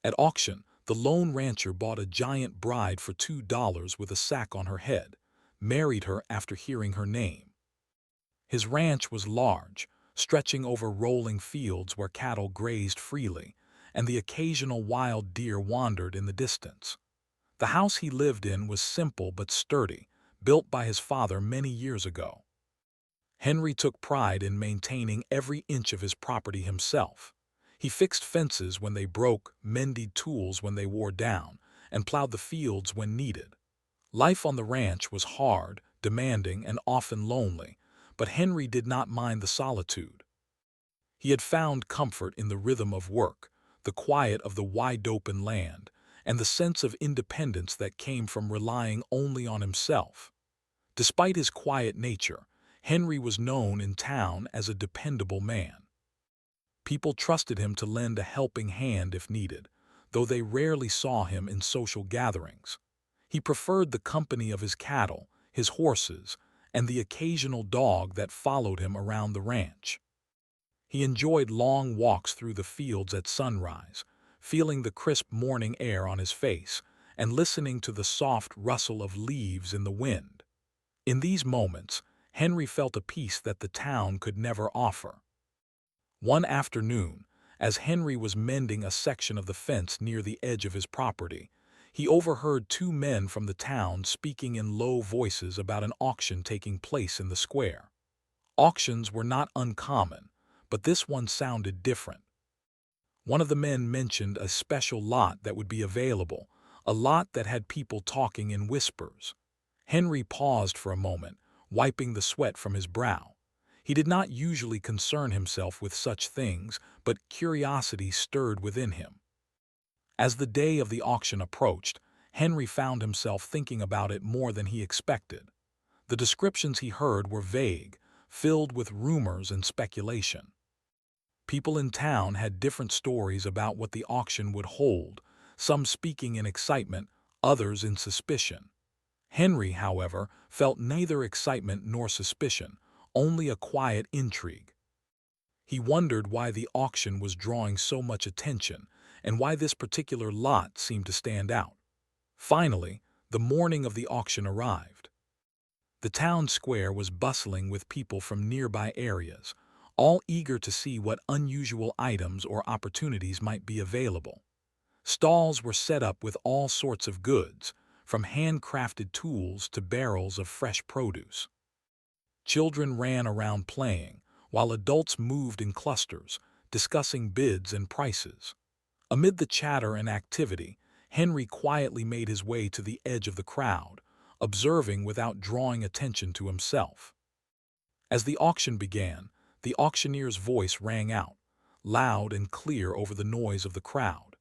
At auction, the lone rancher bought a giant bride for $2 with a sack on her head, married her after hearing her name. His ranch was large, stretching over rolling fields where cattle grazed freely, and the occasional wild deer wandered in the distance. The house he lived in was simple but sturdy, built by his father many years ago. Henry took pride in maintaining every inch of his property himself. He fixed fences when they broke, mended tools when they wore down, and plowed the fields when needed. Life on the ranch was hard, demanding, and often lonely, but Henry did not mind the solitude. He had found comfort in the rhythm of work, the quiet of the wide-open land, and the sense of independence that came from relying only on himself. Despite his quiet nature, Henry was known in town as a dependable man. People trusted him to lend a helping hand if needed, though they rarely saw him in social gatherings. He preferred the company of his cattle, his horses, and the occasional dog that followed him around the ranch. He enjoyed long walks through the fields at sunrise, feeling the crisp morning air on his face and listening to the soft rustle of leaves in the wind. In these moments, Henry felt a peace that the town could never offer. One afternoon, as Henry was mending a section of the fence near the edge of his property, he overheard two men from the town speaking in low voices about an auction taking place in the square. Auctions were not uncommon, but this one sounded different. One of the men mentioned a special lot that would be available, a lot that had people talking in whispers. Henry paused for a moment, wiping the sweat from his brow. He did not usually concern himself with such things, but curiosity stirred within him. As the day of the auction approached, Henry found himself thinking about it more than he expected. The descriptions he heard were vague, filled with rumors and speculation. People in town had different stories about what the auction would hold, some speaking in excitement, others in suspicion. Henry, however, felt neither excitement nor suspicion, only a quiet intrigue. He wondered why the auction was drawing so much attention and why this particular lot seemed to stand out. Finally, the morning of the auction arrived. The town square was bustling with people from nearby areas, all eager to see what unusual items or opportunities might be available. Stalls were set up with all sorts of goods, from handcrafted tools to barrels of fresh produce. Children ran around playing, while adults moved in clusters, discussing bids and prices. Amid the chatter and activity, Henry quietly made his way to the edge of the crowd, observing without drawing attention to himself. As the auction began, the auctioneer's voice rang out, loud and clear over the noise of the crowd.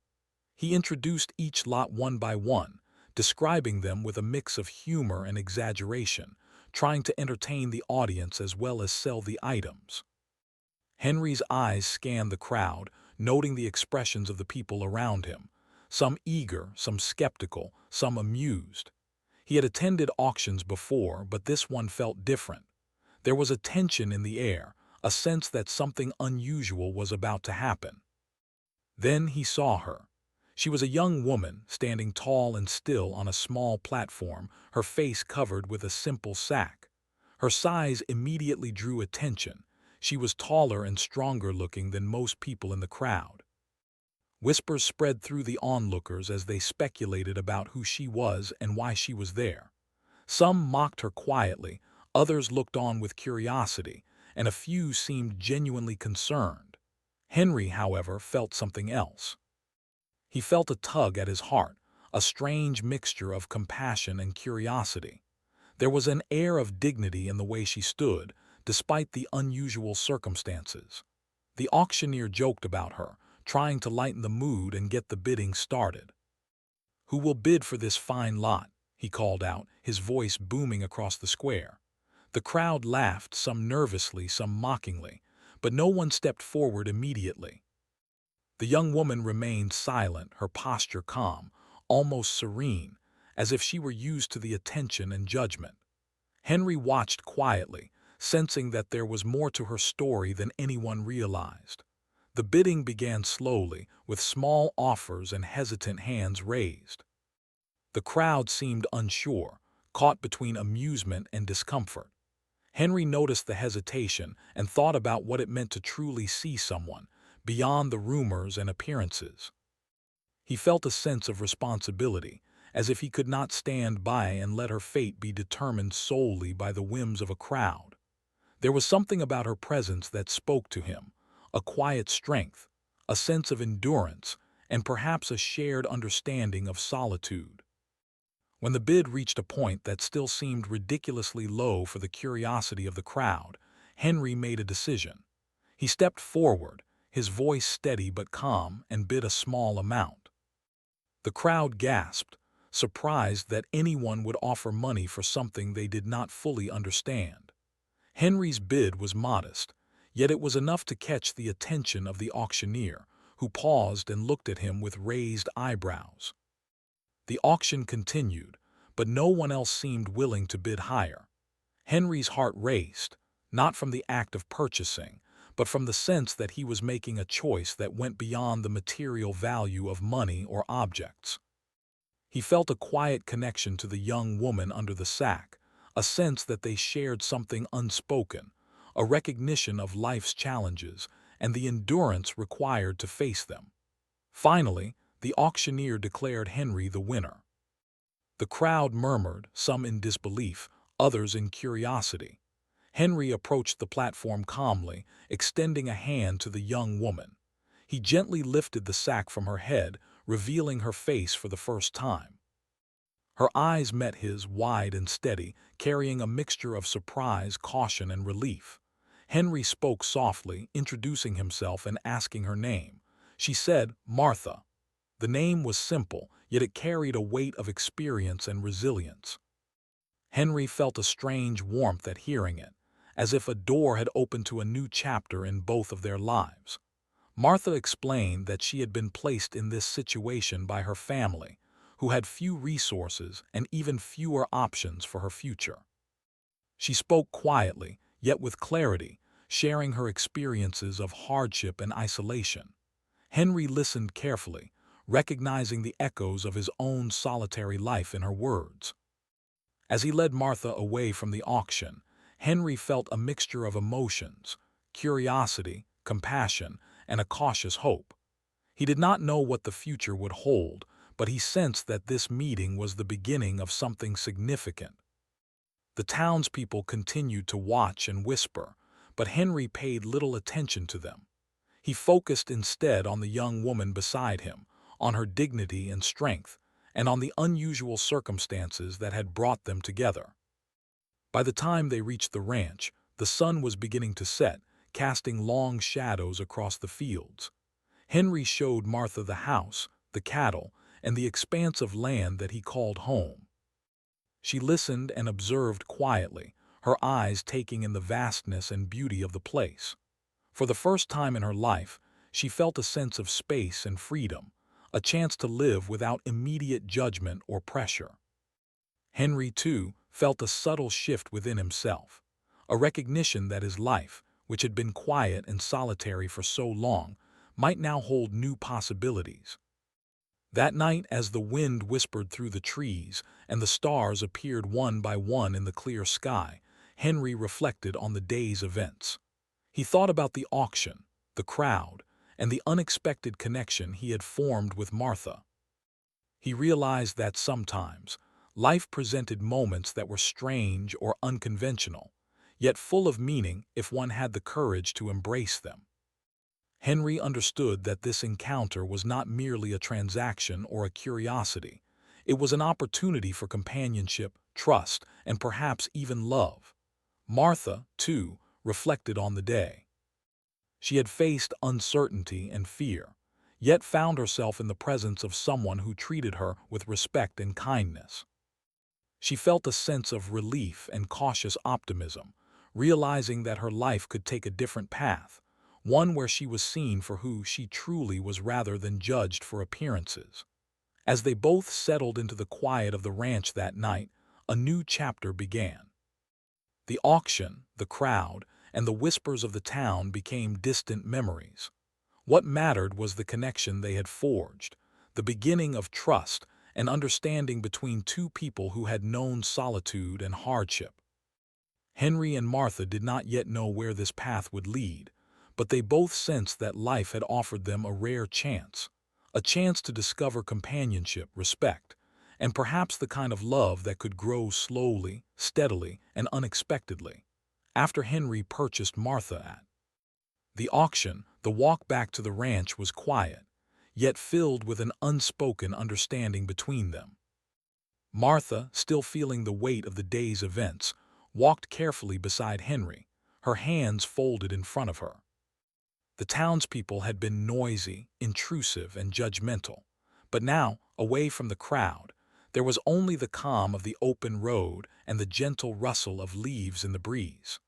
He introduced each lot one by one, describing them with a mix of humor and exaggeration, trying to entertain the audience as well as sell the items. Henry's eyes scanned the crowd, noting the expressions of the people around him, some eager, some skeptical, some amused. He had attended auctions before, but this one felt different. There was a tension in the air, a sense that something unusual was about to happen. Then he saw her. She was a young woman, standing tall and still on a small platform, her face covered with a simple sack. Her size immediately drew attention. She was taller and stronger looking than most people in the crowd. Whispers spread through the onlookers as they speculated about who she was and why she was there. Some mocked her quietly, others looked on with curiosity, and a few seemed genuinely concerned. Henry, however, felt something else. He felt a tug at his heart, a strange mixture of compassion and curiosity. There was an air of dignity in the way she stood, despite the unusual circumstances. The auctioneer joked about her, trying to lighten the mood and get the bidding started. "Who will bid for this fine lot?" he called out, his voice booming across the square. The crowd laughed, some nervously, some mockingly, but no one stepped forward immediately. The young woman remained silent, her posture calm, almost serene, as if she were used to the attention and judgment. Henry watched quietly, sensing that there was more to her story than anyone realized. The bidding began slowly, with small offers and hesitant hands raised. The crowd seemed unsure, caught between amusement and discomfort. Henry noticed the hesitation and thought about what it meant to truly see someone, beyond the rumors and appearances. He felt a sense of responsibility, as if he could not stand by and let her fate be determined solely by the whims of a crowd. There was something about her presence that spoke to him, a quiet strength, a sense of endurance, and perhaps a shared understanding of solitude. When the bid reached a point that still seemed ridiculously low for the curiosity of the crowd, Henry made a decision. He stepped forward, his voice steady but calm, and bid a small amount. The crowd gasped, surprised that anyone would offer money for something they did not fully understand. Henry's bid was modest, yet it was enough to catch the attention of the auctioneer, who paused and looked at him with raised eyebrows. The auction continued, but no one else seemed willing to bid higher. Henry's heart raced, not from the act of purchasing, but from the sense that he was making a choice that went beyond the material value of money or objects. He felt a quiet connection to the young woman under the sack, a sense that they shared something unspoken, a recognition of life's challenges and the endurance required to face them. Finally, the auctioneer declared Henry the winner. The crowd murmured, some in disbelief, others in curiosity. Henry approached the platform calmly, extending a hand to the young woman. He gently lifted the sack from her head, revealing her face for the first time. Her eyes met his, wide and steady, carrying a mixture of surprise, caution, and relief. Henry spoke softly, introducing himself and asking her name. She said, "Martha." The name was simple, yet it carried a weight of experience and resilience. Henry felt a strange warmth at hearing it, as if a door had opened to a new chapter in both of their lives. Martha explained that she had been placed in this situation by her family, who had few resources and even fewer options for her future. She spoke quietly, yet with clarity, sharing her experiences of hardship and isolation. Henry listened carefully, recognizing the echoes of his own solitary life in her words. As he led Martha away from the auction, Henry felt a mixture of emotions, curiosity, compassion, and a cautious hope. He did not know what the future would hold, but he sensed that this meeting was the beginning of something significant. The townspeople continued to watch and whisper, but Henry paid little attention to them. He focused instead on the young woman beside him, on her dignity and strength, and on the unusual circumstances that had brought them together. By the time they reached the ranch, the sun was beginning to set, casting long shadows across the fields. Henry showed Martha the house, the cattle, and the expanse of land that he called home. She listened and observed quietly, her eyes taking in the vastness and beauty of the place. For the first time in her life, she felt a sense of space and freedom, a chance to live without immediate judgment or pressure. Henry, too, felt a subtle shift within himself, a recognition that his life, which had been quiet and solitary for so long, might now hold new possibilities. That night, as the wind whispered through the trees and the stars appeared one by one in the clear sky, Henry reflected on the day's events. He thought about the auction, the crowd, and the unexpected connection he had formed with Martha. He realized that sometimes, life presented moments that were strange or unconventional, yet full of meaning if one had the courage to embrace them. Henry understood that this encounter was not merely a transaction or a curiosity. It was an opportunity for companionship, trust, and perhaps even love. Martha, too, reflected on the day. She had faced uncertainty and fear, yet found herself in the presence of someone who treated her with respect and kindness. She felt a sense of relief and cautious optimism, realizing that her life could take a different path, one where she was seen for who she truly was rather than judged for appearances. As they both settled into the quiet of the ranch that night, a new chapter began. The auction, the crowd, and the whispers of the town became distant memories. What mattered was the connection they had forged, the beginning of trust and understanding between two people who had known solitude and hardship. Henry and Martha did not yet know where this path would lead, but they both sensed that life had offered them a rare chance, a chance to discover companionship, respect, and perhaps the kind of love that could grow slowly, steadily, and unexpectedly. After Henry purchased Martha at the auction, the walk back to the ranch was quiet, yet filled with an unspoken understanding between them. Martha, still feeling the weight of the day's events, walked carefully beside Henry, her hands folded in front of her. The townspeople had been noisy, intrusive, and judgmental, but now, away from the crowd, there was only the calm of the open road and the gentle rustle of leaves in the breeze.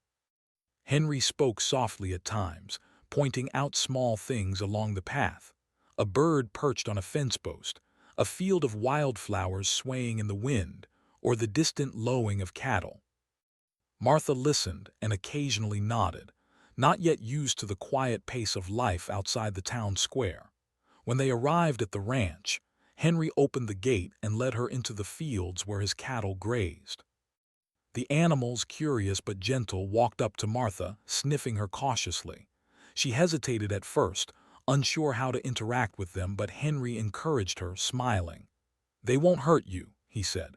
Henry spoke softly at times, pointing out small things along the path: a bird perched on a fence post, a field of wildflowers swaying in the wind, or the distant lowing of cattle. Martha listened and occasionally nodded, not yet used to the quiet pace of life outside the town square. When they arrived at the ranch, Henry opened the gate and led her into the fields where his cattle grazed. The animals, curious but gentle, walked up to Martha, sniffing her cautiously. She hesitated at first, unsure how to interact with them, but Henry encouraged her, smiling. "They won't hurt you," he said.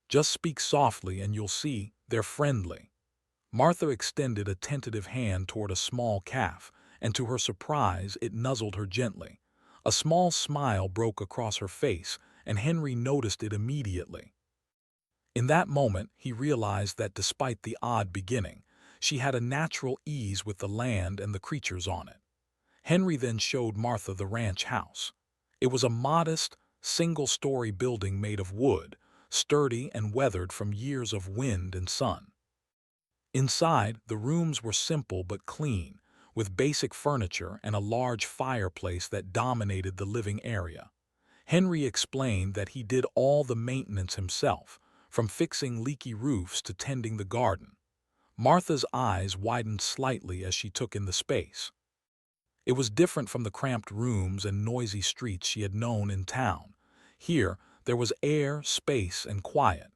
"Just speak softly and you'll see, they're friendly." Martha extended a tentative hand toward a small calf, and to her surprise it nuzzled her gently. A small smile broke across her face, and Henry noticed it immediately. In that moment, he realized that despite the odd beginning, she had a natural ease with the land and the creatures on it. Henry then showed Martha the ranch house. It was a modest, single-story building made of wood, sturdy and weathered from years of wind and sun. Inside, the rooms were simple but clean, with basic furniture and a large fireplace that dominated the living area. Henry explained that he did all the maintenance himself, from fixing leaky roofs to tending the garden. Martha's eyes widened slightly as she took in the space. It was different from the cramped rooms and noisy streets she had known in town. Here, there was air, space, and quiet.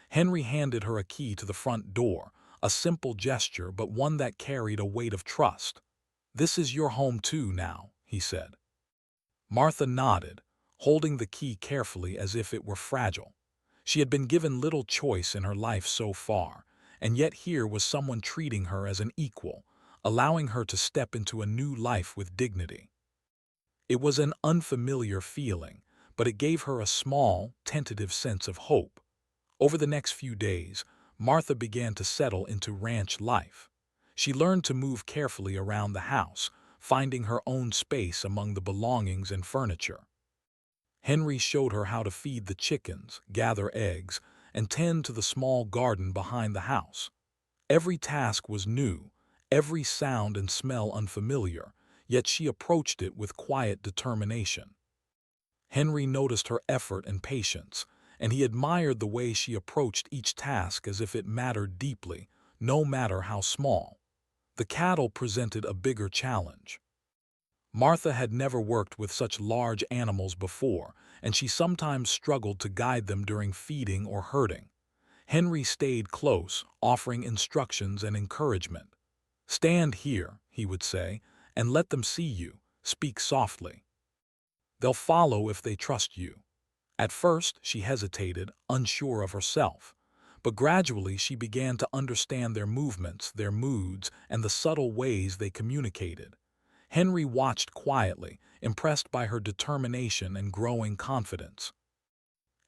Henry handed her a key to the front door, a simple gesture but one that carried a weight of trust. "This is your home too now," he said. Martha nodded, holding the key carefully as if it were fragile. She had been given little choice in her life so far, and yet here was someone treating her as an equal, allowing her to step into a new life with dignity. It was an unfamiliar feeling, but it gave her a small, tentative sense of hope. Over the next few days, Martha began to settle into ranch life. She learned to move carefully around the house, finding her own space among the belongings and furniture. Henry showed her how to feed the chickens, gather eggs, and tend to the small garden behind the house. Every task was new, every sound and smell unfamiliar, yet she approached it with quiet determination. Henry noticed her effort and patience, and he admired the way she approached each task as if it mattered deeply, no matter how small. The cattle presented a bigger challenge. Martha had never worked with such large animals before, and she sometimes struggled to guide them during feeding or herding. Henry stayed close, offering instructions and encouragement. "Stand here," he would say, "and let them see you. Speak softly. They'll follow if they trust you." At first, she hesitated, unsure of herself, but gradually she began to understand their movements, their moods, and the subtle ways they communicated. Henry watched quietly, impressed by her determination and growing confidence.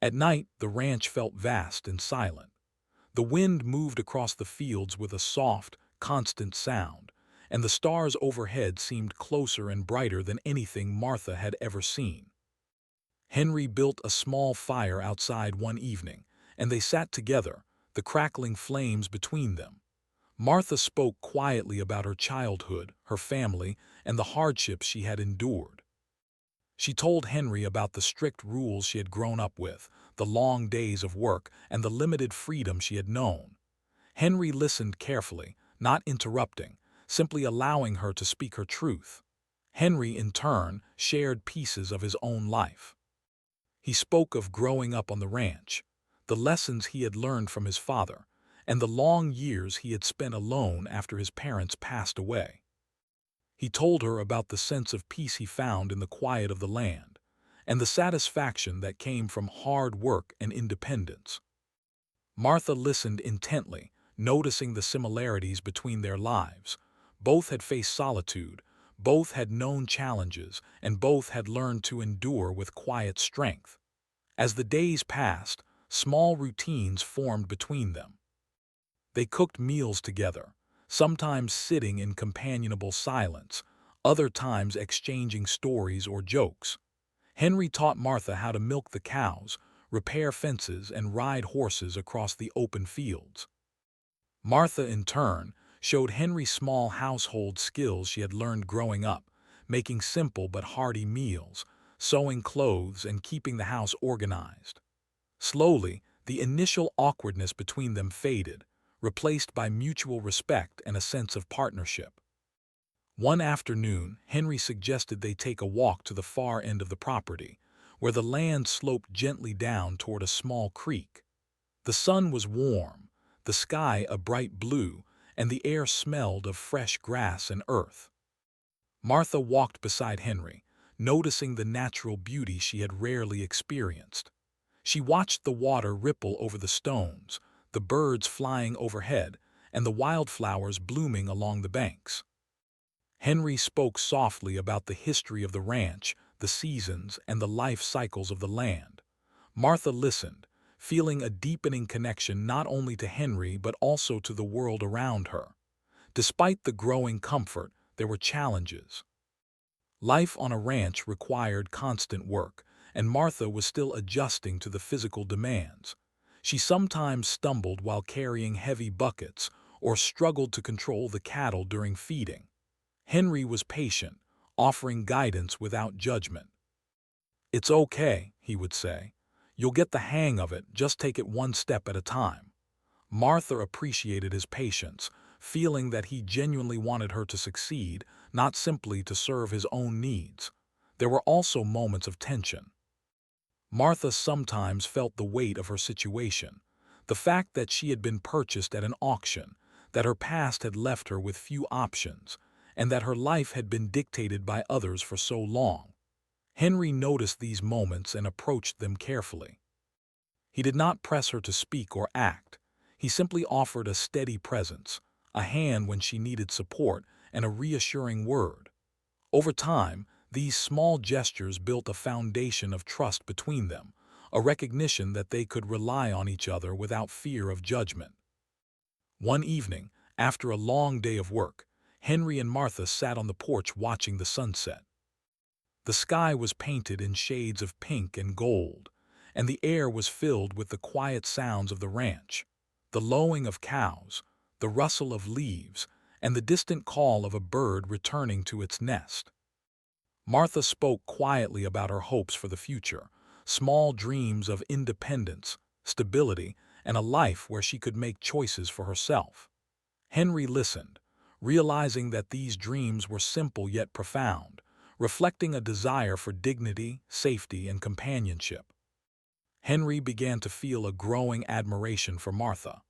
At night, the ranch felt vast and silent. The wind moved across the fields with a soft, constant sound, and the stars overhead seemed closer and brighter than anything Martha had ever seen. Henry built a small fire outside one evening, and they sat together, the crackling flames between them. Martha spoke quietly about her childhood, her family, and the hardships she had endured. She told Henry about the strict rules she had grown up with, the long days of work, and the limited freedom she had known. Henry listened carefully, not interrupting, simply allowing her to speak her truth. Henry, in turn, shared pieces of his own life. He spoke of growing up on the ranch, the lessons he had learned from his father, and the long years he had spent alone after his parents passed away. He told her about the sense of peace he found in the quiet of the land, and the satisfaction that came from hard work and independence. Martha listened intently, noticing the similarities between their lives. Both had faced solitude, both had known challenges, and both had learned to endure with quiet strength. As the days passed, small routines formed between them. They cooked meals together, sometimes sitting in companionable silence, other times exchanging stories or jokes. Henry taught Martha how to milk the cows, repair fences, and ride horses across the open fields. Martha, in turn, showed Henry small household skills she had learned growing up, making simple but hearty meals, sewing clothes, and keeping the house organized. Slowly, the initial awkwardness between them faded, replaced by mutual respect and a sense of partnership. One afternoon, Henry suggested they take a walk to the far end of the property, where the land sloped gently down toward a small creek. The sun was warm, the sky a bright blue, and the air smelled of fresh grass and earth. Martha walked beside Henry, noticing the natural beauty she had rarely experienced. She watched the water ripple over the stones, the birds flying overhead, and the wildflowers blooming along the banks. Henry spoke softly about the history of the ranch, the seasons, and the life cycles of the land. Martha listened, feeling a deepening connection not only to Henry but also to the world around her. Despite the growing comfort, there were challenges. Life on a ranch required constant work, and Martha was still adjusting to the physical demands. She sometimes stumbled while carrying heavy buckets or struggled to control the cattle during feeding. Henry was patient, offering guidance without judgment. "It's okay," he would say. "You'll get the hang of it, just take it one step at a time." Martha appreciated his patience, feeling that he genuinely wanted her to succeed, not simply to serve his own needs. There were also moments of tension. Martha sometimes felt the weight of her situation, the fact that she had been purchased at an auction, that her past had left her with few options, and that her life had been dictated by others for so long. Henry noticed these moments and approached them carefully. He did not press her to speak or act. He simply offered a steady presence, a hand when she needed support, and a reassuring word. Over time, these small gestures built a foundation of trust between them, a recognition that they could rely on each other without fear of judgment. One evening, after a long day of work, Henry and Martha sat on the porch watching the sunset. The sky was painted in shades of pink and gold, and the air was filled with the quiet sounds of the ranch, the lowing of cows, the rustle of leaves, and the distant call of a bird returning to its nest. Martha spoke quietly about her hopes for the future, small dreams of independence, stability, and a life where she could make choices for herself. Henry listened, realizing that these dreams were simple yet profound, reflecting a desire for dignity, safety, and companionship. Henry began to feel a growing admiration for Martha.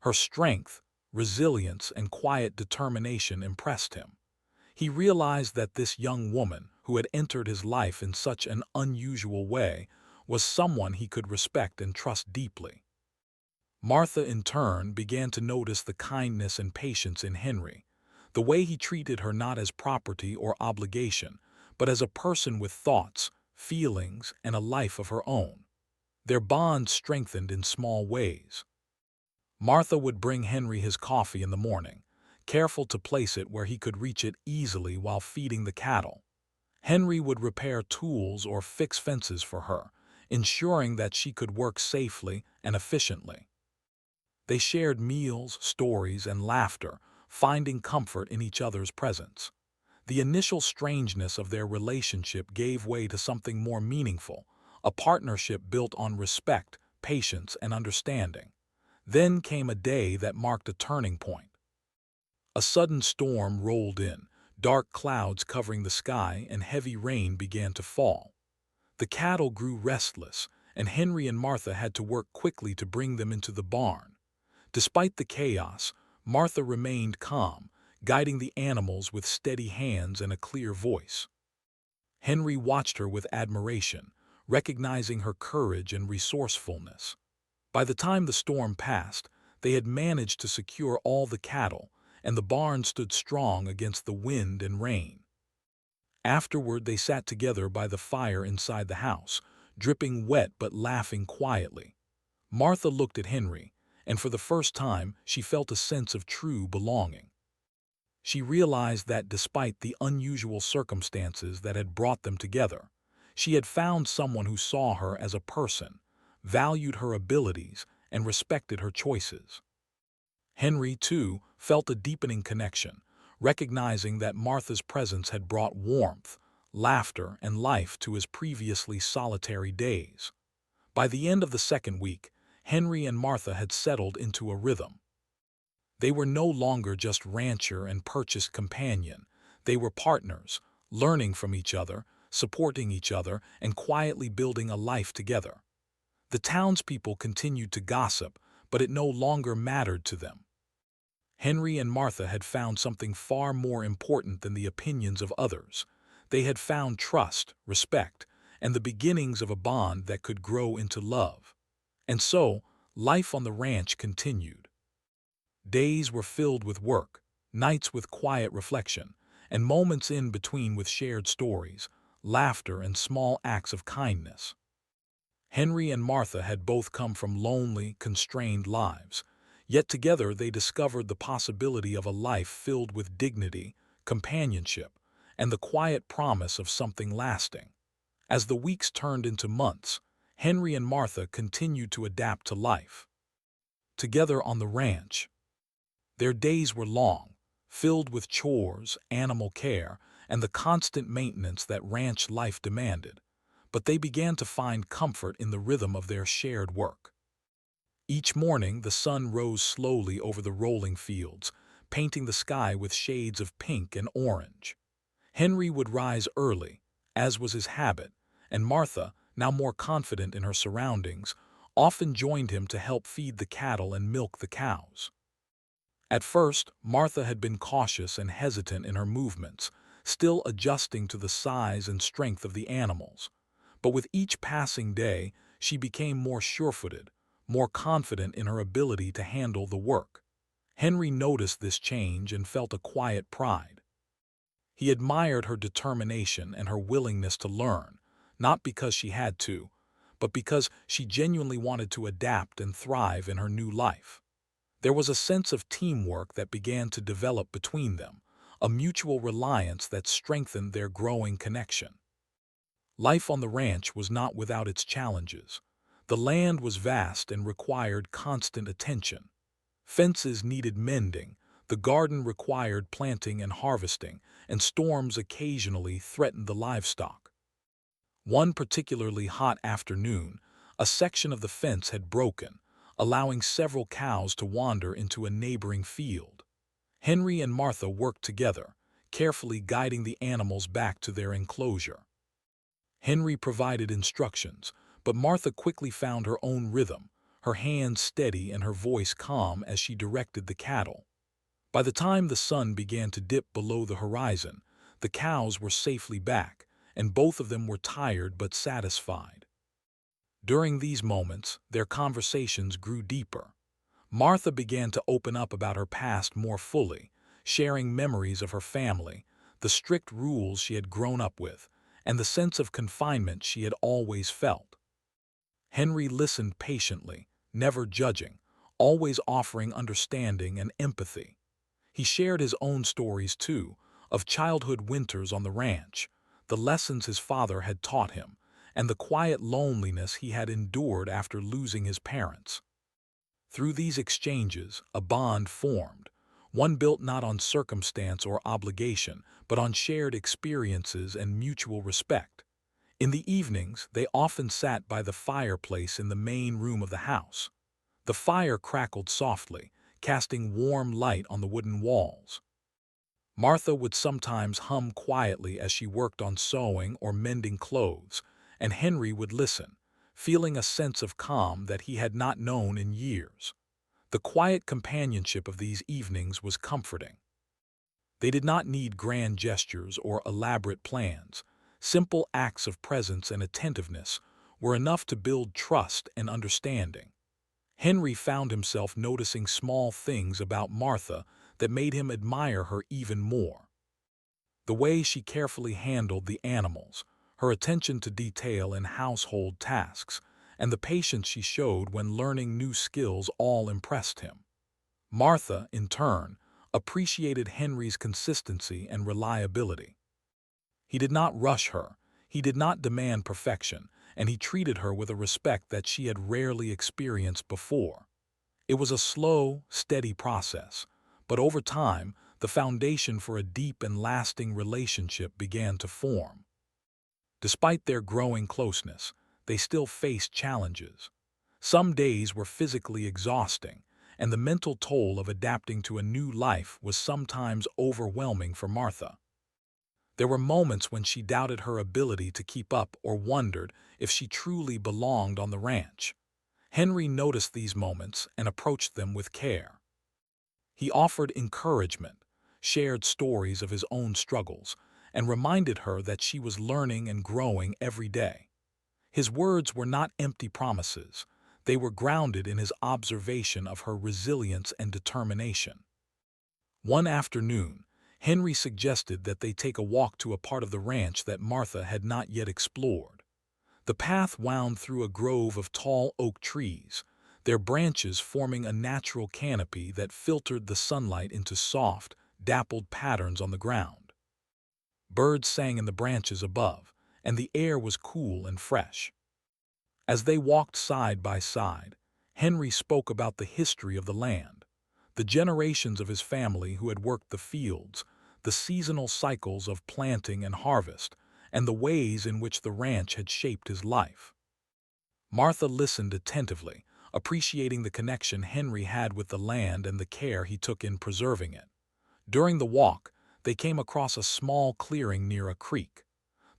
Her strength, resilience, and quiet determination impressed him. He realized that this young woman, who had entered his life in such an unusual way, was someone he could respect and trust deeply. Martha, in turn, began to notice the kindness and patience in Henry, the way he treated her not as property or obligation, but as a person with thoughts, feelings, and a life of her own. Their bond strengthened in small ways. Martha would bring Henry his coffee in the morning, careful to place it where he could reach it easily while feeding the cattle. Henry would repair tools or fix fences for her, ensuring that she could work safely and efficiently. They shared meals, stories, and laughter, finding comfort in each other's presence. The initial strangeness of their relationship gave way to something more meaningful, a partnership built on respect, patience, and understanding. Then came a day that marked a turning point. A sudden storm rolled in, dark clouds covering the sky and heavy rain began to fall. The cattle grew restless, and Henry and Martha had to work quickly to bring them into the barn. Despite the chaos, Martha remained calm, guiding the animals with steady hands and a clear voice. Henry watched her with admiration, recognizing her courage and resourcefulness. By the time the storm passed, they had managed to secure all the cattle, and the barn stood strong against the wind and rain. Afterward, they sat together by the fire inside the house, dripping wet but laughing quietly. Martha looked at Henry, and for the first time she felt a sense of true belonging. She realized that despite the unusual circumstances that had brought them together, she had found someone who saw her as a person, valued her abilities, and respected her choices. Henry, too, felt a deepening connection, recognizing that Martha's presence had brought warmth, laughter, and life to his previously solitary days. By the end of the second week, Henry and Martha had settled into a rhythm. They were no longer just rancher and purchased companion. They were partners, learning from each other, supporting each other, and quietly building a life together. The townspeople continued to gossip, but it no longer mattered to them. Henry and Martha had found something far more important than the opinions of others. They had found trust, respect, and the beginnings of a bond that could grow into love. And so, life on the ranch continued. Days were filled with work, nights with quiet reflection, and moments in between with shared stories, laughter, and small acts of kindness. Henry and Martha had both come from lonely, constrained lives, yet together they discovered the possibility of a life filled with dignity, companionship, and the quiet promise of something lasting. As the weeks turned into months, Henry and Martha continued to adapt to life. Together on the ranch, their days were long, filled with chores, animal care, and the constant maintenance that ranch life demanded, but they began to find comfort in the rhythm of their shared work. Each morning, the sun rose slowly over the rolling fields, painting the sky with shades of pink and orange. Henry would rise early, as was his habit, and Martha, now more confident in her surroundings, often joined him to help feed the cattle and milk the cows. At first, Martha had been cautious and hesitant in her movements, still adjusting to the size and strength of the animals. But with each passing day, she became more sure-footed, more confident in her ability to handle the work. Henry noticed this change and felt a quiet pride. He admired her determination and her willingness to learn, not because she had to, but because she genuinely wanted to adapt and thrive in her new life. There was a sense of teamwork that began to develop between them, a mutual reliance that strengthened their growing connection. Life on the ranch was not without its challenges. The land was vast and required constant attention. Fences needed mending, the garden required planting and harvesting, and storms occasionally threatened the livestock. One particularly hot afternoon, a section of the fence had broken, allowing several cows to wander into a neighboring field. Henry and Martha worked together, carefully guiding the animals back to their enclosure. Henry provided instructions, but Martha quickly found her own rhythm, her hands steady and her voice calm as she directed the cattle. By the time the sun began to dip below the horizon, the cows were safely back, and both of them were tired but satisfied. During these moments, their conversations grew deeper. Martha began to open up about her past more fully, sharing memories of her family, the strict rules she had grown up with, and the sense of confinement she had always felt. Henry listened patiently, never judging, always offering understanding and empathy. He shared his own stories, too, of childhood winters on the ranch, the lessons his father had taught him, and the quiet loneliness he had endured after losing his parents. Through these exchanges, a bond formed, one built not on circumstance or obligation, but on shared experiences and mutual respect. In the evenings, they often sat by the fireplace in the main room of the house. The fire crackled softly, casting warm light on the wooden walls. Martha would sometimes hum quietly as she worked on sewing or mending clothes, and Henry would listen, feeling a sense of calm that he had not known in years. The quiet companionship of these evenings was comforting. They did not need grand gestures or elaborate plans. Simple acts of presence and attentiveness were enough to build trust and understanding. Henry found himself noticing small things about Martha that made him admire her even more. The way she carefully handled the animals, her attention to detail in household tasks, and the patience she showed when learning new skills all impressed him. Martha, in turn, appreciated Henry's consistency and reliability. He did not rush her, he did not demand perfection, and he treated her with a respect that she had rarely experienced before. It was a slow, steady process, but over time, the foundation for a deep and lasting relationship began to form. Despite their growing closeness, they still faced challenges. Some days were physically exhausting, and the mental toll of adapting to a new life was sometimes overwhelming for Martha. There were moments when she doubted her ability to keep up or wondered if she truly belonged on the ranch. Henry noticed these moments and approached them with care. He offered encouragement, shared stories of his own struggles, and reminded her that she was learning and growing every day. His words were not empty promises. They were grounded in his observation of her resilience and determination. One afternoon, Henry suggested that they take a walk to a part of the ranch that Martha had not yet explored. The path wound through a grove of tall oak trees, their branches forming a natural canopy that filtered the sunlight into soft, dappled patterns on the ground. Birds sang in the branches above, and the air was cool and fresh. As they walked side by side, Henry spoke about the history of the land, the generations of his family who had worked the fields, the seasonal cycles of planting and harvest, and the ways in which the ranch had shaped his life. Martha listened attentively, appreciating the connection Henry had with the land and the care he took in preserving it. During the walk, they came across a small clearing near a creek.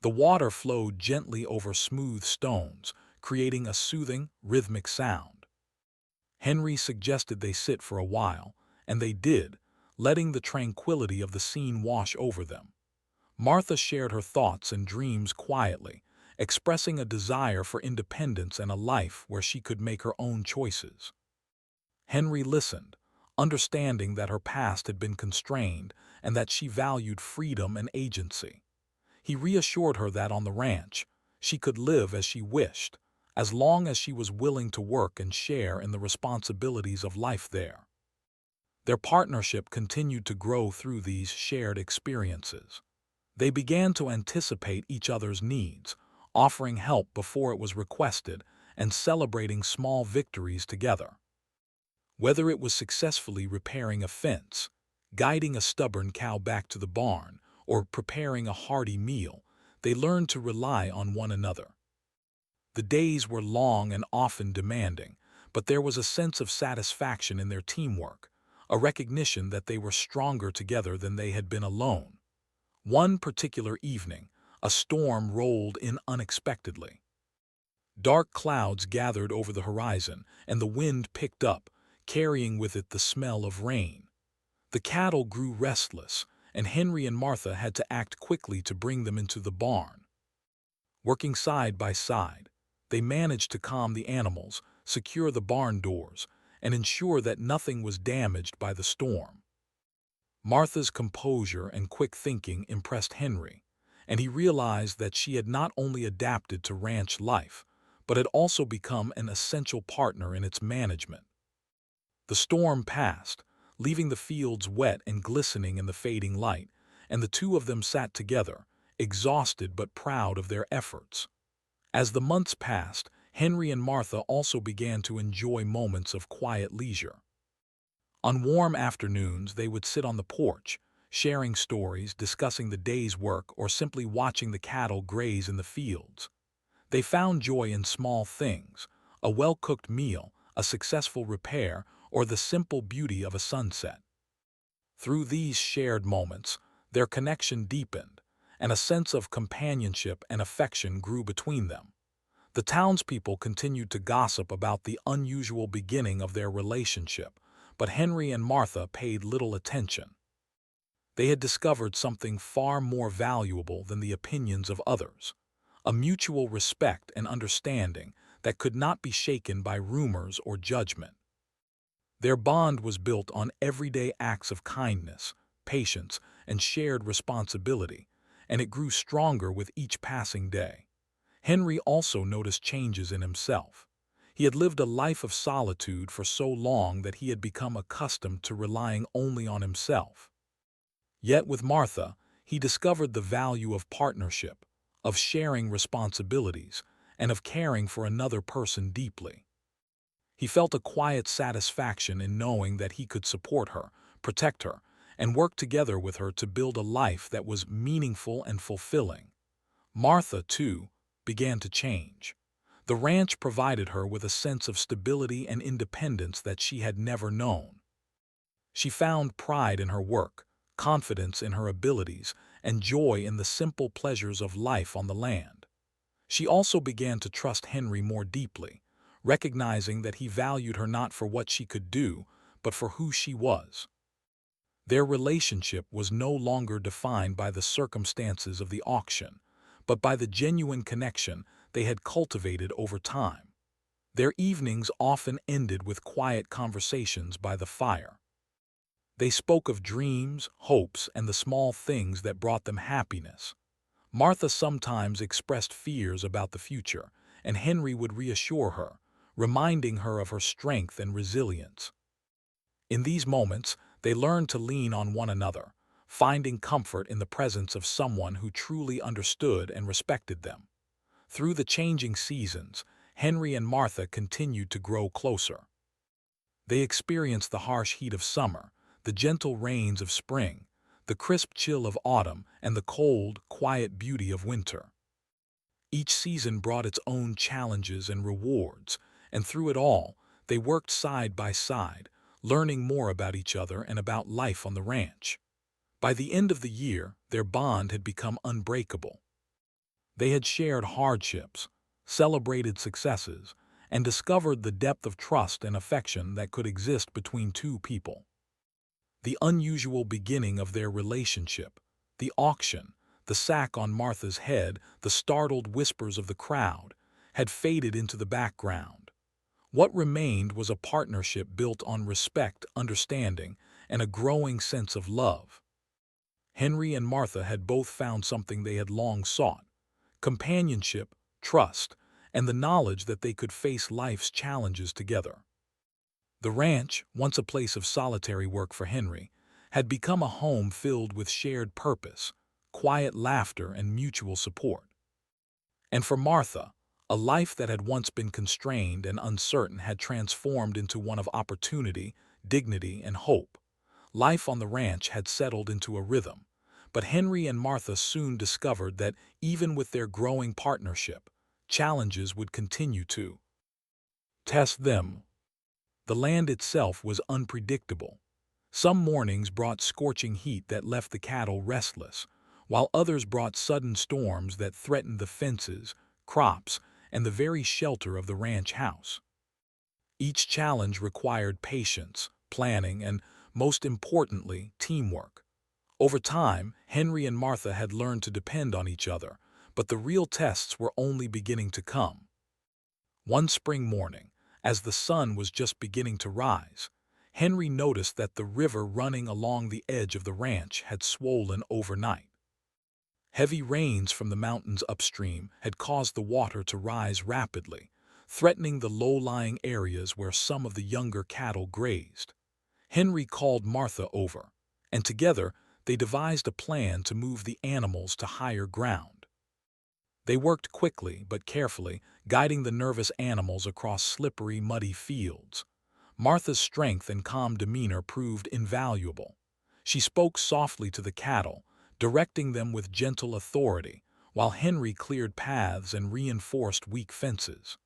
The water flowed gently over smooth stones, creating a soothing, rhythmic sound. Henry suggested they sit for a while, and they did, letting the tranquility of the scene wash over them. Martha shared her thoughts and dreams quietly, expressing a desire for independence and a life where she could make her own choices. Henry listened, understanding that her past had been constrained and that she valued freedom and agency. He reassured her that on the ranch, she could live as she wished, as long as she was willing to work and share in the responsibilities of life there. Their partnership continued to grow through these shared experiences. They began to anticipate each other's needs, offering help before it was requested and celebrating small victories together. Whether it was successfully repairing a fence, guiding a stubborn cow back to the barn, or preparing a hearty meal, they learned to rely on one another. The days were long and often demanding, but there was a sense of satisfaction in their teamwork, a recognition that they were stronger together than they had been alone. One particular evening, a storm rolled in unexpectedly. Dark clouds gathered over the horizon, and the wind picked up, carrying with it the smell of rain. The cattle grew restless, and Henry and Martha had to act quickly to bring them into the barn. Working side by side, they managed to calm the animals, secure the barn doors, and ensure that nothing was damaged by the storm. Martha's composure and quick thinking impressed Henry, and he realized that she had not only adapted to ranch life, but had also become an essential partner in its management. The storm passed, leaving the fields wet and glistening in the fading light, and the two of them sat together, exhausted but proud of their efforts. As the months passed, Henry and Martha also began to enjoy moments of quiet leisure. On warm afternoons, they would sit on the porch, sharing stories, discussing the day's work, or simply watching the cattle graze in the fields. They found joy in small things, a well-cooked meal, a successful repair, or the simple beauty of a sunset. Through these shared moments, Their connection deepened, and a sense of companionship and affection grew between them. The townspeople continued to gossip about the unusual beginning of their relationship, but Henry and Martha paid little attention. They had discovered something far more valuable than the opinions of others, a mutual respect and understanding that could not be shaken by rumors or judgment. Their bond was built on everyday acts of kindness, patience, and shared responsibility, and it grew stronger with each passing day. Henry also noticed changes in himself. He had lived a life of solitude for so long that he had become accustomed to relying only on himself. Yet with Martha, he discovered the value of partnership, of sharing responsibilities, and of caring for another person deeply. He felt a quiet satisfaction in knowing that he could support her, protect her, and work together with her to build a life that was meaningful and fulfilling. Martha, too, began to change. The ranch provided her with a sense of stability and independence that she had never known. She found pride in her work, confidence in her abilities, and joy in the simple pleasures of life on the land. She also began to trust Henry more deeply, recognizing that he valued her not for what she could do, but for who she was. Their relationship was no longer defined by the circumstances of the auction, but by the genuine connection they had cultivated over time. Their evenings often ended with quiet conversations by the fire. They spoke of dreams, hopes, and the small things that brought them happiness. Martha sometimes expressed fears about the future, and Henry would reassure her, reminding her of her strength and resilience. In these moments, they learned to lean on one another, finding comfort in the presence of someone who truly understood and respected them. Through the changing seasons, Henry and Martha continued to grow closer. They experienced the harsh heat of summer, the gentle rains of spring, the crisp chill of autumn, and the cold, quiet beauty of winter. Each season brought its own challenges and rewards, and through it all, they worked side by side, learning more about each other and about life on the ranch. By the end of the year, their bond had become unbreakable. They had shared hardships, celebrated successes, and discovered the depth of trust and affection that could exist between two people. The unusual beginning of their relationship, the auction, the sack on Martha's head, the startled whispers of the crowd, had faded into the background. What remained was a partnership built on respect, understanding, and a growing sense of love. Henry and Martha had both found something they had long sought: companionship, trust, and the knowledge that they could face life's challenges together. The ranch, once a place of solitary work for Henry, had become a home filled with shared purpose, quiet laughter, and mutual support. And for Martha, a life that had once been constrained and uncertain had transformed into one of opportunity, dignity, and hope. Life on the ranch had settled into a rhythm, but Henry and Martha soon discovered that even with their growing partnership, challenges would continue to test them. The land itself was unpredictable. Some mornings brought scorching heat that left the cattle restless, while others brought sudden storms that threatened the fences, crops, and the very shelter of the ranch house. Each challenge required patience, planning, and, most importantly, teamwork. Over time, Henry and Martha had learned to depend on each other, but the real tests were only beginning to come. One spring morning, as the sun was just beginning to rise, Henry noticed that the river running along the edge of the ranch had swollen overnight. Heavy rains from the mountains upstream had caused the water to rise rapidly, threatening the low-lying areas where some of the younger cattle grazed. Henry called Martha over, and together they devised a plan to move the animals to higher ground. They worked quickly but carefully, guiding the nervous animals across slippery, muddy fields. Martha's strength and calm demeanor proved invaluable. She spoke softly to the cattle, directing them with gentle authority, while Henry cleared paths and reinforced weak fences.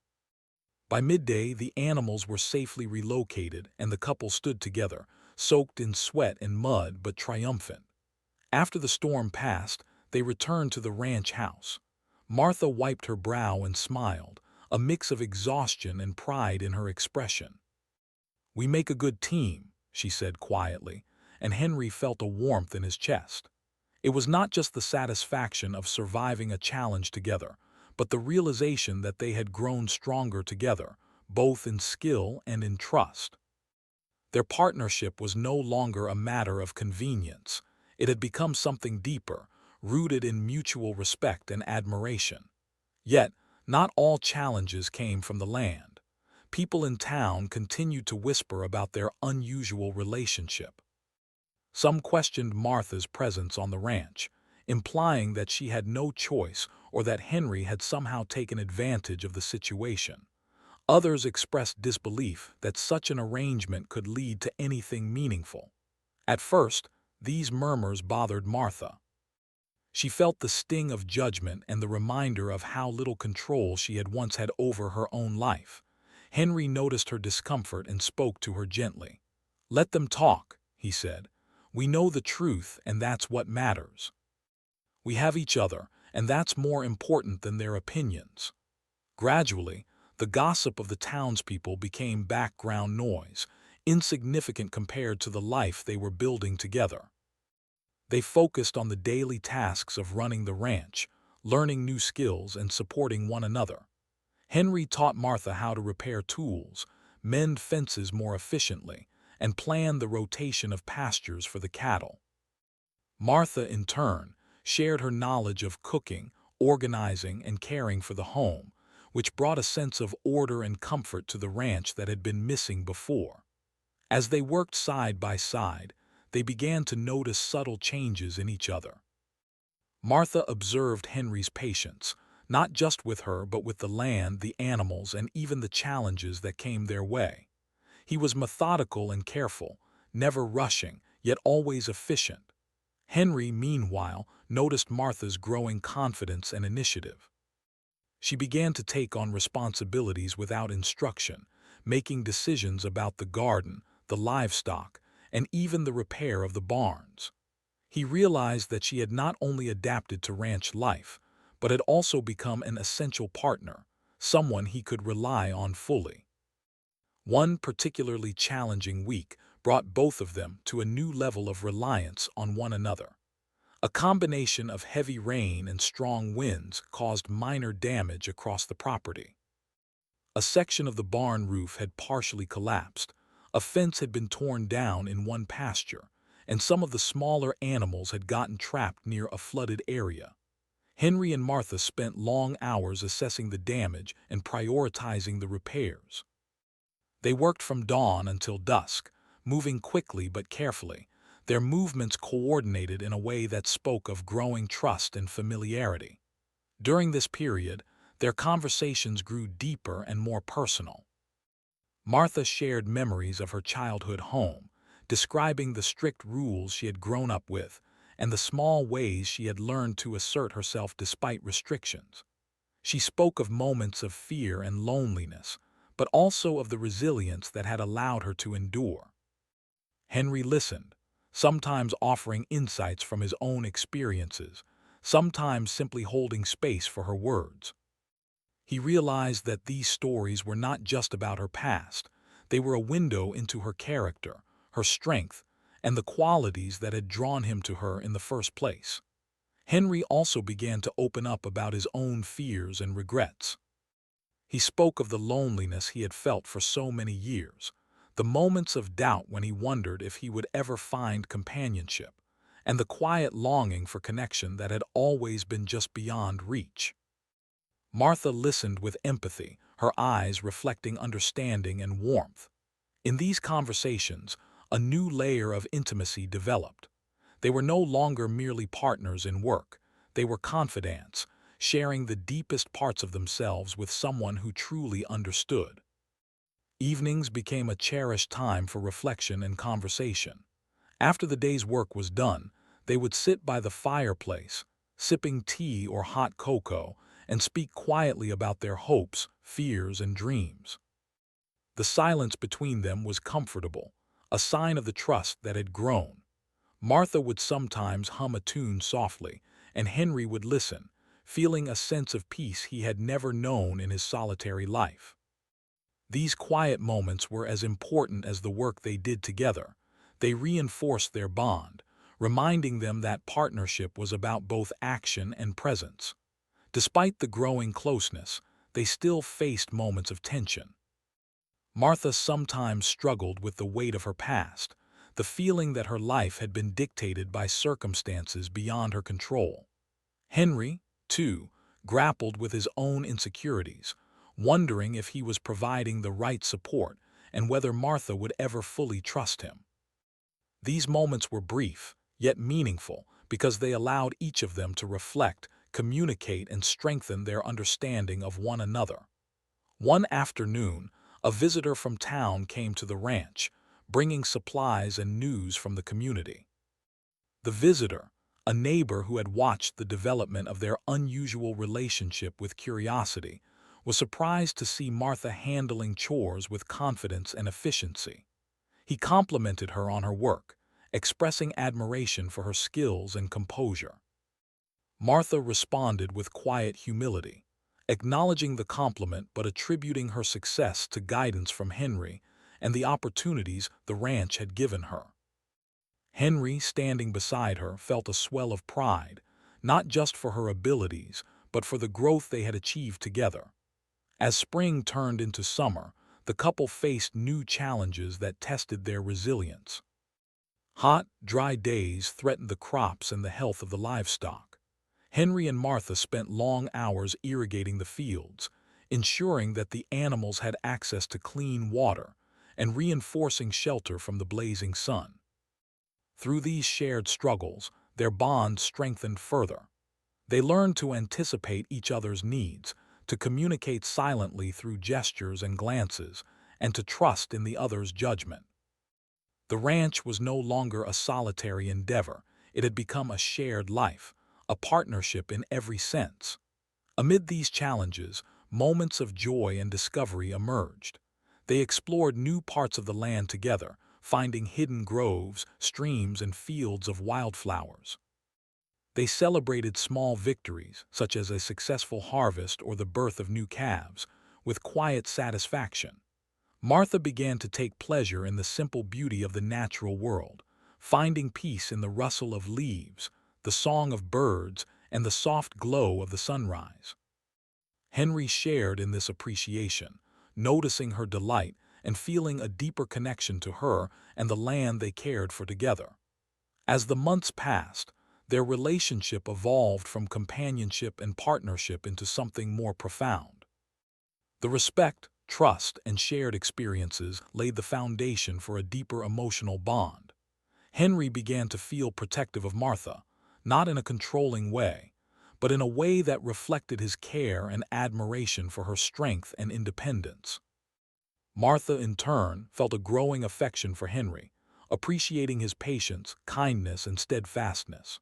By midday, the animals were safely relocated and the couple stood together, soaked in sweat and mud but triumphant. After the storm passed, they returned to the ranch house. Martha wiped her brow and smiled, a mix of exhaustion and pride in her expression. "We make a good team," she said quietly, and Henry felt a warmth in his chest. It was not just the satisfaction of surviving a challenge together, but the realization that they had grown stronger together, both in skill and in trust. Their partnership was no longer a matter of convenience. It had become something deeper, rooted in mutual respect and admiration. Yet, not all challenges came from the land. People in town continued to whisper about their unusual relationship. Some questioned Martha's presence on the ranch, implying that she had no choice or that Henry had somehow taken advantage of the situation. Others expressed disbelief that such an arrangement could lead to anything meaningful. At first, these murmurs bothered Martha. She felt the sting of judgment and the reminder of how little control she had once had over her own life. Henry noticed her discomfort and spoke to her gently. "Let them talk," he said. "We know the truth, and that's what matters. We have each other, and that's more important than their opinions." Gradually, the gossip of the townspeople became background noise, insignificant compared to the life they were building together. They focused on the daily tasks of running the ranch, learning new skills, and supporting one another. Henry taught Martha how to repair tools, mend fences more efficiently, and plan the rotation of pastures for the cattle. Martha, in turn, shared her knowledge of cooking, organizing, and caring for the home, which brought a sense of order and comfort to the ranch that had been missing before. As they worked side by side, they began to notice subtle changes in each other. Martha observed Henry's patience, not just with her but with the land, the animals, and even the challenges that came their way. He was methodical and careful, never rushing, yet always efficient. Henry, meanwhile, noticed Martha's growing confidence and initiative. She began to take on responsibilities without instruction, making decisions about the garden, the livestock, and even the repair of the barns. He realized that she had not only adapted to ranch life, but had also become an essential partner, someone he could rely on fully. One particularly challenging week brought both of them to a new level of reliance on one another. A combination of heavy rain and strong winds caused minor damage across the property. A section of the barn roof had partially collapsed, a fence had been torn down in one pasture, and some of the smaller animals had gotten trapped near a flooded area. Henry and Martha spent long hours assessing the damage and prioritizing the repairs. They worked from dawn until dusk, moving quickly but carefully, their movements coordinated in a way that spoke of growing trust and familiarity. During this period, their conversations grew deeper and more personal. Martha shared memories of her childhood home, describing the strict rules she had grown up with and the small ways she had learned to assert herself despite restrictions. She spoke of moments of fear and loneliness, but also of the resilience that had allowed her to endure. Henry listened, sometimes offering insights from his own experiences, sometimes simply holding space for her words. He realized that these stories were not just about her past, they were a window into her character, her strength, and the qualities that had drawn him to her in the first place. Henry also began to open up about his own fears and regrets. He spoke of the loneliness he had felt for so many years, the moments of doubt when he wondered if he would ever find companionship, and the quiet longing for connection that had always been just beyond reach. Martha listened with empathy, her eyes reflecting understanding and warmth. In these conversations, a new layer of intimacy developed. They were no longer merely partners in work, they were confidants, sharing the deepest parts of themselves with someone who truly understood. Evenings became a cherished time for reflection and conversation. After the day's work was done, they would sit by the fireplace, sipping tea or hot cocoa, and speak quietly about their hopes, fears, and dreams. The silence between them was comfortable, a sign of the trust that had grown. Martha would sometimes hum a tune softly, and Henry would listen, feeling a sense of peace he had never known in his solitary life. These quiet moments were as important as the work they did together. They reinforced their bond, reminding them that partnership was about both action and presence. Despite the growing closeness, they still faced moments of tension. Martha sometimes struggled with the weight of her past, the feeling that her life had been dictated by circumstances beyond her control. Henry, too, grappled with his own insecurities, wondering if he was providing the right support and whether Martha would ever fully trust him. These moments were brief, yet meaningful, because they allowed each of them to reflect, communicate, and strengthen their understanding of one another. One afternoon, a visitor from town came to the ranch, bringing supplies and news from the community. The visitor, a neighbor who had watched the development of their unusual relationship with curiosity, was surprised to see Martha handling chores with confidence and efficiency. He complimented her on her work, expressing admiration for her skills and composure. Martha responded with quiet humility, acknowledging the compliment but attributing her success to guidance from Henry and the opportunities the ranch had given her. Henry, standing beside her, felt a swell of pride, not just for her abilities, but for the growth they had achieved together. As spring turned into summer, the couple faced new challenges that tested their resilience. Hot, dry days threatened the crops and the health of the livestock. Henry and Martha spent long hours irrigating the fields, ensuring that the animals had access to clean water and reinforcing shelter from the blazing sun. Through these shared struggles, their bond strengthened further. They learned to anticipate each other's needs, to communicate silently through gestures and glances, and to trust in the other's judgment. The ranch was no longer a solitary endeavor. It had become a shared life, a partnership in every sense. Amid these challenges, moments of joy and discovery emerged. They explored new parts of the land together, finding hidden groves, streams, and fields of wildflowers. They celebrated small victories, such as a successful harvest or the birth of new calves, with quiet satisfaction. Martha began to take pleasure in the simple beauty of the natural world, finding peace in the rustle of leaves, the song of birds, and the soft glow of the sunrise. Henry shared in this appreciation, noticing her delight and feeling a deeper connection to her and the land they cared for together. As the months passed, their relationship evolved from companionship and partnership into something more profound. The respect, trust, and shared experiences laid the foundation for a deeper emotional bond. Henry began to feel protective of Martha, not in a controlling way, but in a way that reflected his care and admiration for her strength and independence. Martha, in turn, felt a growing affection for Henry, appreciating his patience, kindness, and steadfastness.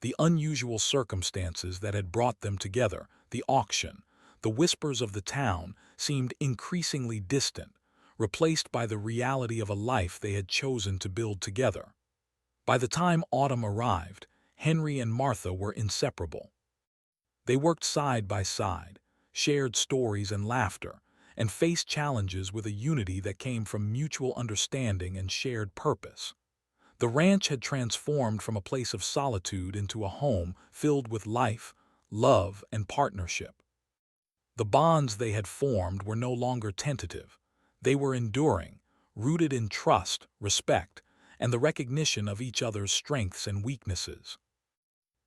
The unusual circumstances that had brought them together, the auction, the whispers of the town, seemed increasingly distant, replaced by the reality of a life they had chosen to build together. By the time autumn arrived, Henry and Martha were inseparable. They worked side by side, shared stories and laughter, and faced challenges with a unity that came from mutual understanding and shared purpose. The ranch had transformed from a place of solitude into a home filled with life, love, and partnership. The bonds they had formed were no longer tentative. They were enduring, rooted in trust, respect, and the recognition of each other's strengths and weaknesses.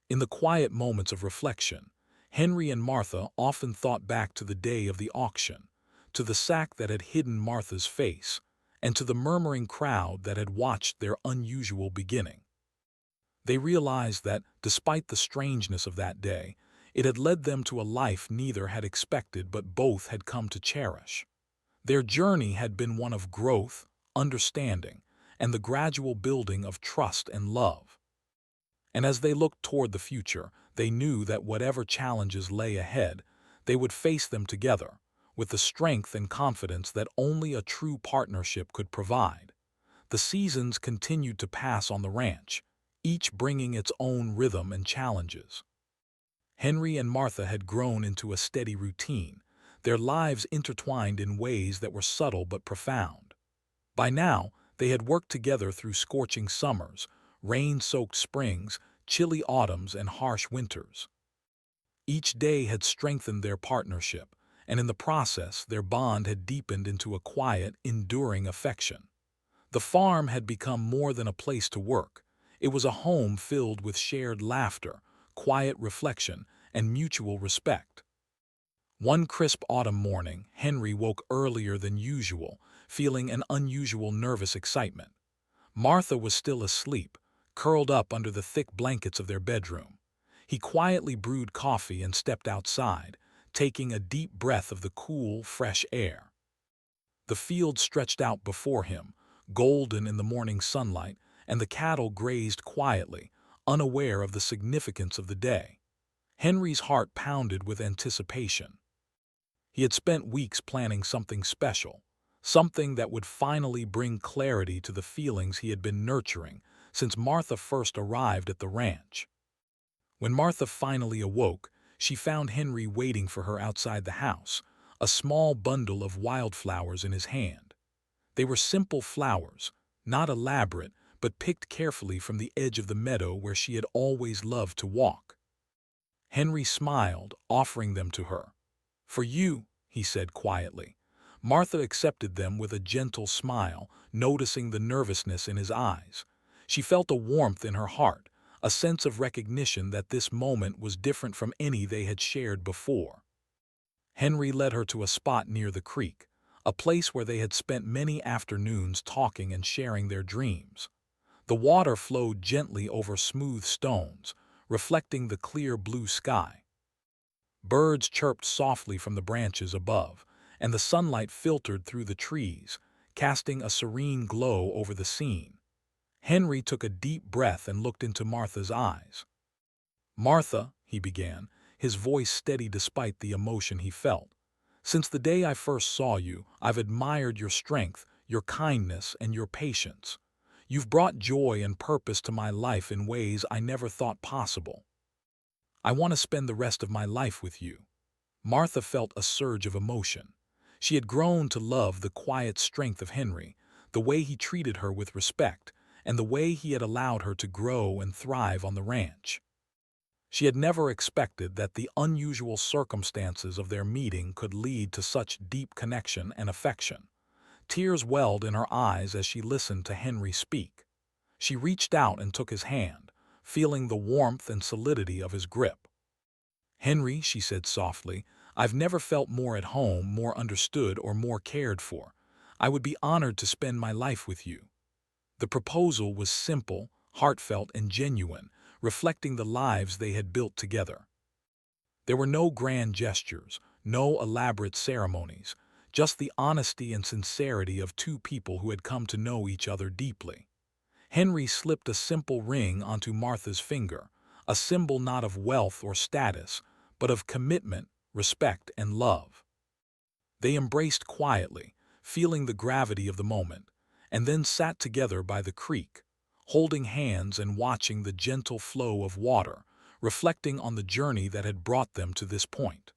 In the quiet moments of reflection, Henry and Martha often thought back to the day of the auction, to the sack that had hidden Martha's face, and to the murmuring crowd that had watched their unusual beginning. They realized that, despite the strangeness of that day, it had led them to a life neither had expected but both had come to cherish. Their journey had been one of growth, understanding, and the gradual building of trust and love. And as they looked toward the future, they knew that whatever challenges lay ahead, they would face them together, with the strength and confidence that only a true partnership could provide. The seasons continued to pass on the ranch, each bringing its own rhythm and challenges. Henry and Martha had grown into a steady routine, their lives intertwined in ways that were subtle but profound. By now, they had worked together through scorching summers, rain-soaked springs, chilly autumns, and harsh winters. Each day had strengthened their partnership, and in the process their bond had deepened into a quiet, enduring affection. The farm had become more than a place to work. It was a home filled with shared laughter, quiet reflection, and mutual respect. One crisp autumn morning, Henry woke earlier than usual, feeling an unusual nervous excitement. Martha was still asleep, curled up under the thick blankets of their bedroom. He quietly brewed coffee and stepped outside, taking a deep breath of the cool, fresh air. The field stretched out before him, golden in the morning sunlight, and the cattle grazed quietly, unaware of the significance of the day. Henry's heart pounded with anticipation. He had spent weeks planning something special, something that would finally bring clarity to the feelings he had been nurturing since Martha first arrived at the ranch. When Martha finally awoke, she found Henry waiting for her outside the house, a small bundle of wildflowers in his hand. They were simple flowers, not elaborate, but picked carefully from the edge of the meadow where she had always loved to walk. Henry smiled, offering them to her. "For you," he said quietly. Martha accepted them with a gentle smile, noticing the nervousness in his eyes. She felt a warmth in her heart, a sense of recognition that this moment was different from any they had shared before. Henry led her to a spot near the creek, a place where they had spent many afternoons talking and sharing their dreams. The water flowed gently over smooth stones, reflecting the clear blue sky. Birds chirped softly from the branches above, and the sunlight filtered through the trees, casting a serene glow over the scene. Henry took a deep breath and looked into Martha's eyes. "Martha," he began, his voice steady despite the emotion he felt, "since the day I first saw you, I've admired your strength, your kindness, and your patience. You've brought joy and purpose to my life in ways I never thought possible. I want to spend the rest of my life with you." Martha felt a surge of emotion. She had grown to love the quiet strength of Henry, the way he treated her with respect, and the way he had allowed her to grow and thrive on the ranch. She had never expected that the unusual circumstances of their meeting could lead to such deep connection and affection. Tears welled in her eyes as she listened to Henry speak. She reached out and took his hand, feeling the warmth and solidity of his grip. "Henry," she said softly, "I've never felt more at home, more understood, or more cared for. I would be honored to spend my life with you." The proposal was simple, heartfelt, and genuine, reflecting the lives they had built together. There were no grand gestures, no elaborate ceremonies, just the honesty and sincerity of two people who had come to know each other deeply. Henry slipped a simple ring onto Martha's finger, a symbol not of wealth or status, but of commitment, respect, and love. They embraced quietly, feeling the gravity of the moment, and then sat together by the creek, holding hands and watching the gentle flow of water, reflecting on the journey that had brought them to this point.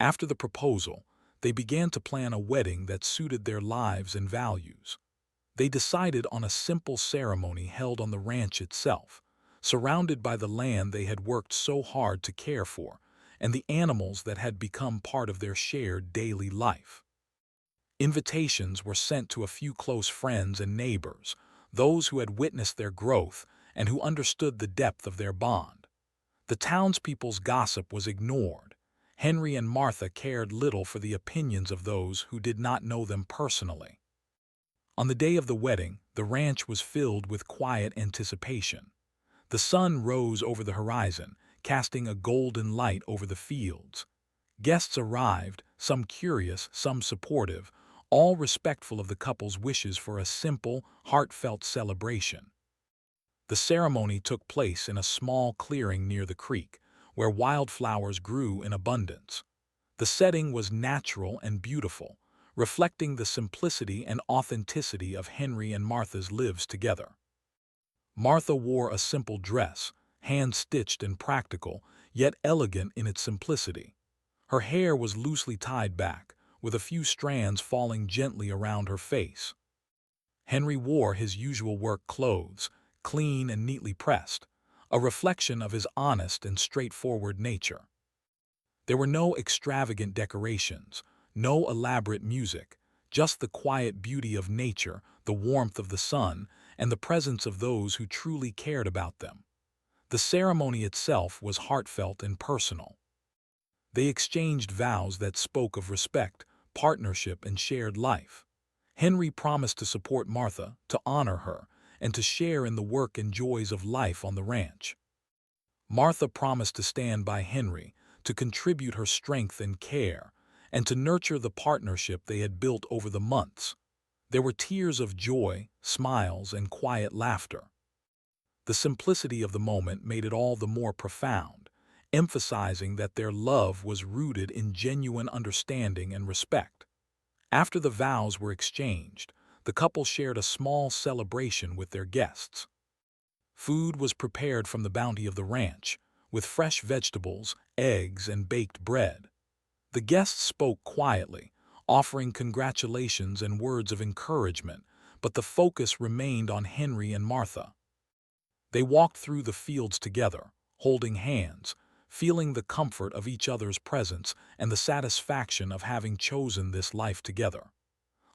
After the proposal, they began to plan a wedding that suited their lives and values. They decided on a simple ceremony held on the ranch itself, surrounded by the land they had worked so hard to care for, and the animals that had become part of their shared daily life. Invitations were sent to a few close friends and neighbors, those who had witnessed their growth and who understood the depth of their bond. The townspeople's gossip was ignored. Henry and Martha cared little for the opinions of those who did not know them personally. On the day of the wedding, the ranch was filled with quiet anticipation. The sun rose over the horizon, casting a golden light over the fields. Guests arrived, some curious, some supportive, all respectful of the couple's wishes for a simple, heartfelt celebration. The ceremony took place in a small clearing near the creek, where wildflowers grew in abundance. The setting was natural and beautiful, reflecting the simplicity and authenticity of Henry and Martha's lives together. Martha wore a simple dress, hand-stitched and practical, yet elegant in its simplicity. Her hair was loosely tied back, with a few strands falling gently around her face. Henry wore his usual work clothes, clean and neatly pressed, a reflection of his honest and straightforward nature. There were no extravagant decorations, no elaborate music, just the quiet beauty of nature, the warmth of the sun, and the presence of those who truly cared about them. The ceremony itself was heartfelt and personal. They exchanged vows that spoke of respect, partnership, and shared life. Henry promised to support Martha, to honor her, and to share in the work and joys of life on the ranch. Martha promised to stand by Henry, to contribute her strength and care, and to nurture the partnership they had built over the months. There were tears of joy, smiles, and quiet laughter. The simplicity of the moment made it all the more profound, emphasizing that their love was rooted in genuine understanding and respect. After the vows were exchanged, the couple shared a small celebration with their guests. Food was prepared from the bounty of the ranch, with fresh vegetables, eggs, and baked bread. The guests spoke quietly, offering congratulations and words of encouragement, but the focus remained on Henry and Martha. They walked through the fields together, holding hands, feeling the comfort of each other's presence and the satisfaction of having chosen this life together.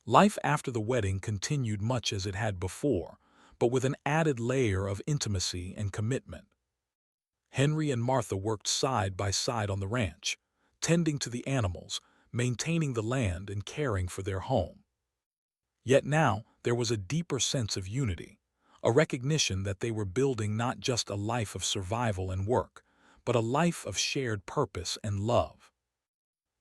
Life after the wedding continued much as it had before, but with an added layer of intimacy and commitment. Henry and Martha worked side by side on the ranch, tending to the animals, maintaining the land, and caring for their home. Yet now there was a deeper sense of unity, a recognition that they were building not just a life of survival and work, but a life of shared purpose and love.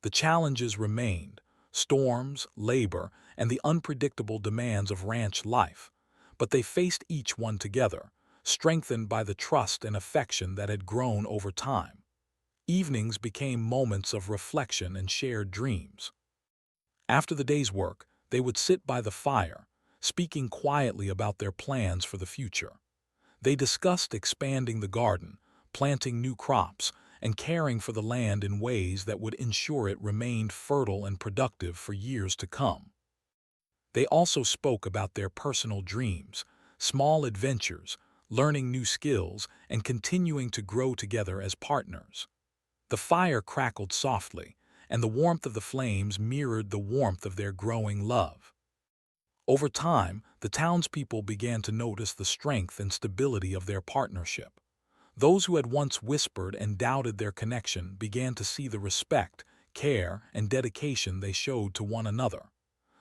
The challenges remained: storms, labor, and the unpredictable demands of ranch life, but they faced each one together, strengthened by the trust and affection that had grown over time. Evenings became moments of reflection and shared dreams. After the day's work, they would sit by the fire, speaking quietly about their plans for the future. They discussed expanding the garden, planting new crops, and caring for the land in ways that would ensure it remained fertile and productive for years to come. They also spoke about their personal dreams, small adventures, learning new skills, and continuing to grow together as partners. The fire crackled softly, and the warmth of the flames mirrored the warmth of their growing love. Over time, the townspeople began to notice the strength and stability of their partnership. Those who had once whispered and doubted their connection began to see the respect, care, and dedication they showed to one another.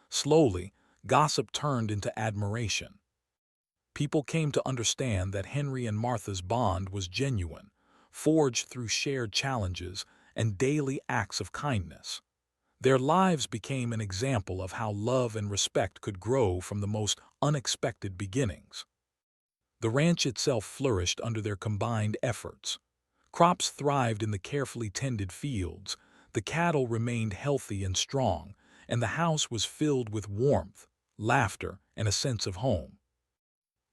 Slowly, gossip turned into admiration. People came to understand that Henry and Martha's bond was genuine, forged through shared challenges and daily acts of kindness. Their lives became an example of how love and respect could grow from the most unexpected beginnings. The ranch itself flourished under their combined efforts. Crops thrived in the carefully tended fields, the cattle remained healthy and strong, and the house was filled with warmth, laughter, and a sense of home.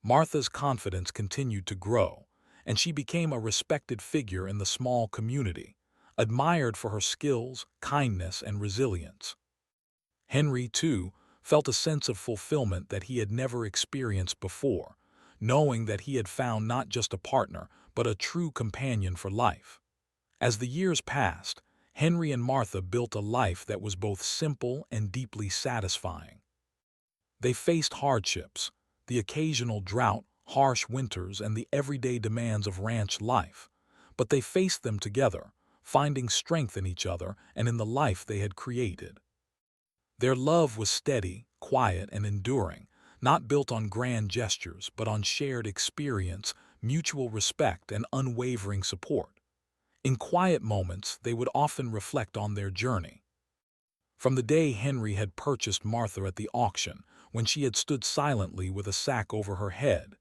Martha's confidence continued to grow, and she became a respected figure in the small community, admired for her skills, kindness, and resilience. Henry, too, felt a sense of fulfillment that he had never experienced before, knowing that he had found not just a partner, but a true companion for life. As the years passed, Henry and Martha built a life that was both simple and deeply satisfying. They faced hardships, the occasional drought, harsh winters, and the everyday demands of ranch life, but they faced them together, finding strength in each other and in the life they had created. Their love was steady, quiet, and enduring, not built on grand gestures but on shared experience, mutual respect, and unwavering support. In quiet moments, they would often reflect on their journey. From the day Henry had purchased Martha at the auction, when she had stood silently with a sack over her head,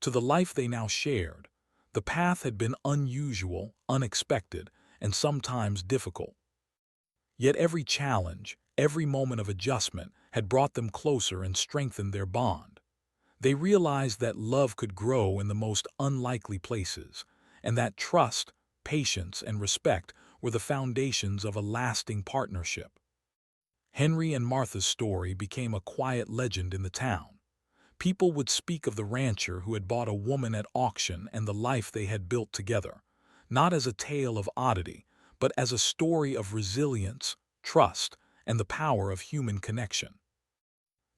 to the life they now shared, the path had been unusual, unexpected, and sometimes difficult. Yet every challenge, every moment of adjustment had brought them closer and strengthened their bond. They realized that love could grow in the most unlikely places, and that trust, patience, and respect were the foundations of a lasting partnership. Henry and Martha's story became a quiet legend in the town. People would speak of the rancher who had bought a woman at auction and the life they had built together, not as a tale of oddity, but as a story of resilience, trust, and the power of human connection.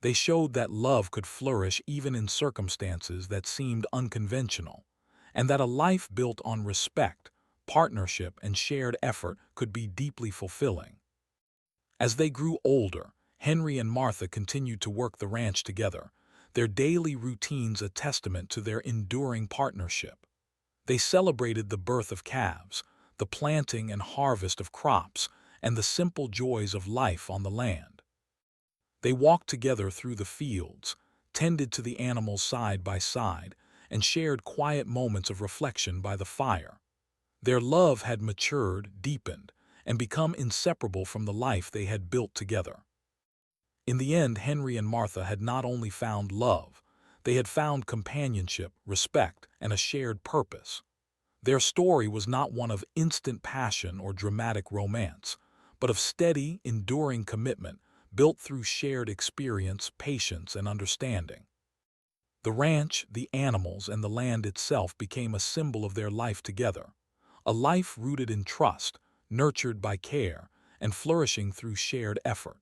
They showed that love could flourish even in circumstances that seemed unconventional, and that a life built on respect, partnership, and shared effort could be deeply fulfilling. As they grew older, Henry and Martha continued to work the ranch together, their daily routines a testament to their enduring partnership. They celebrated the birth of calves, the planting and harvest of crops, and the simple joys of life on the land. They walked together through the fields, tended to the animals side by side, and shared quiet moments of reflection by the fire. Their love had matured, deepened, and become inseparable from the life they had built together. In the end, Henry and Martha had not only found love, they had found companionship, respect, and a shared purpose. Their story was not one of instant passion or dramatic romance, but of steady, enduring commitment built through shared experience, patience, and understanding. The ranch, the animals, and the land itself became a symbol of their life together, a life rooted in trust, nurtured by care, and flourishing through shared effort.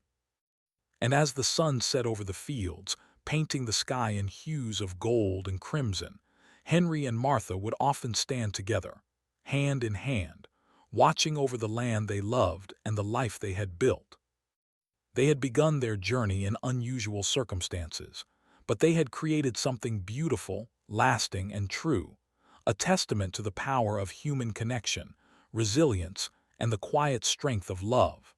And as the sun set over the fields, painting the sky in hues of gold and crimson, Henry and Martha would often stand together, hand in hand, watching over the land they loved and the life they had built. They had begun their journey in unusual circumstances, but they had created something beautiful, lasting, and true, a testament to the power of human connection, resilience, and the quiet strength of love.